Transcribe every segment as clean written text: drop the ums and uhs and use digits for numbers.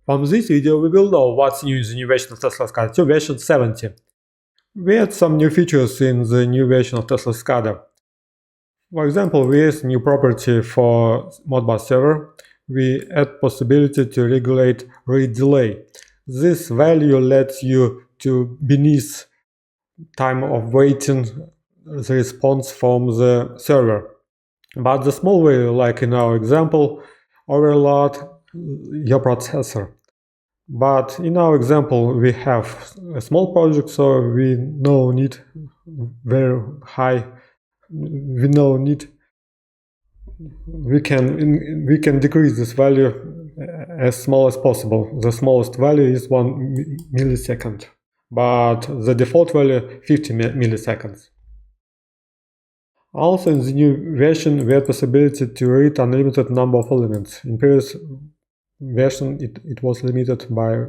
From this video we will know what's new in the new version of Tesla SCADA 2 version 70. We add some new features in the new version of Tesla SCADA. For example, we add new property for Modbus server. We add possibility to regulate read delay. This value lets you to beneath time of waiting the response from the server. But the small value, like in our example, overload your processor. But in our example, we have a small project, so we no need very high. We no need. We can decrease this value as small as possible. The smallest value is 1 millisecond, but the default value 50 milliseconds. Also, in the new version, we have possibility to read unlimited number of elements. In previous version, it was limited by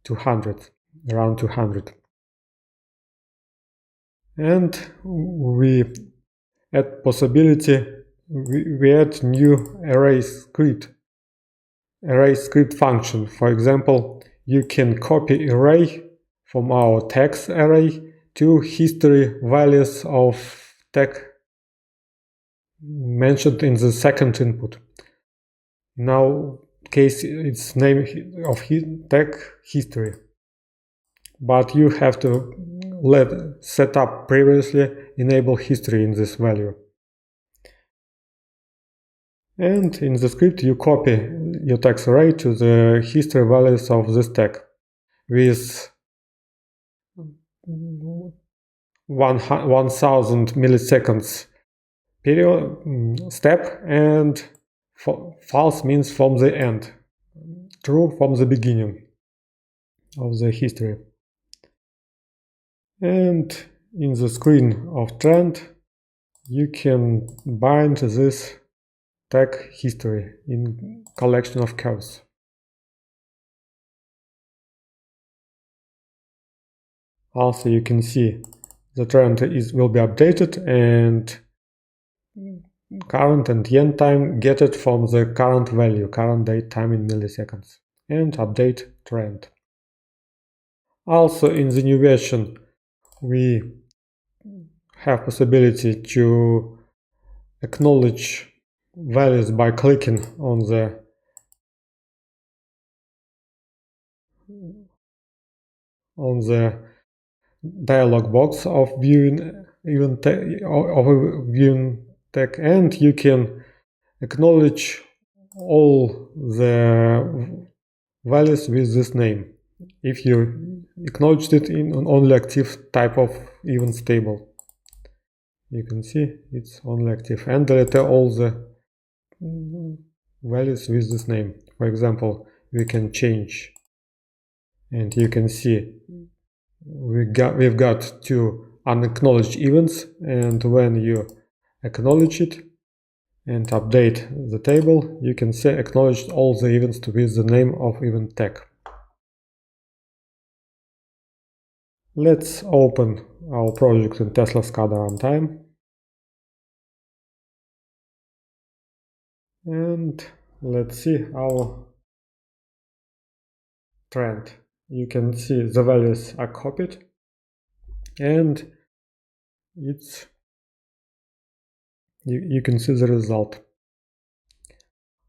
200, around 200. And we add possibility, we add new array script function. For example, you can copy array from our text array to history values of tag mentioned in the second input. In our case, it's name of tag history, but you have to set up previously enable history in this value. And in the script, you copy your text array to the history values of this tag with 1000 milliseconds period step, and false means from the end, true from the beginning of the history. And in the screen of trend, you can bind this tag history in collection of curves. Also, you can see the trend will be updated, and current and end time get it from the current value, current date time in milliseconds, and update trend. Also, in the new version, we have possibility to acknowledge values by clicking on the dialog box of viewing tag, and you can acknowledge all the values with this name if you acknowledged it in an only active type of event table. You can see it's only active, and delete all the values with this name. For example, we can change, and you can see we've got two unacknowledged events, and when you acknowledge it and update the table, you can say acknowledged all the events with the name of event tag. Let's open our project in Tesla SCADA runtime. And let's see our trend. You can see the values are copied, and you can see the result.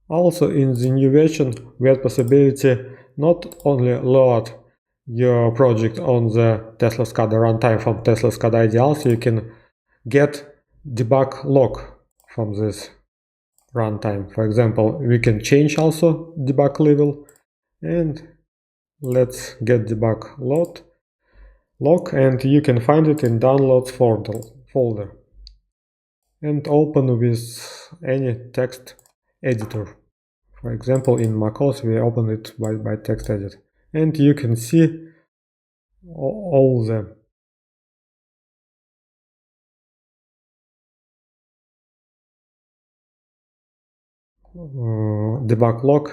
Also, in the new version, we have possibility not only load your project on the Tesla SCADA runtime from Tesla SCADA ID, also you can get debug log from this runtime. For example, we can change also debug level, and let's get debug log, and you can find it in downloads folder, and open with any text editor. For example, in macOS we open it by text edit, and you can see all the debug log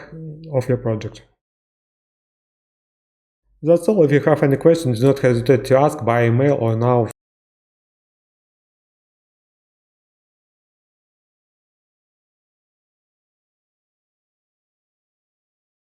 of your project. That's all. If you have any questions, do not hesitate to ask by email or now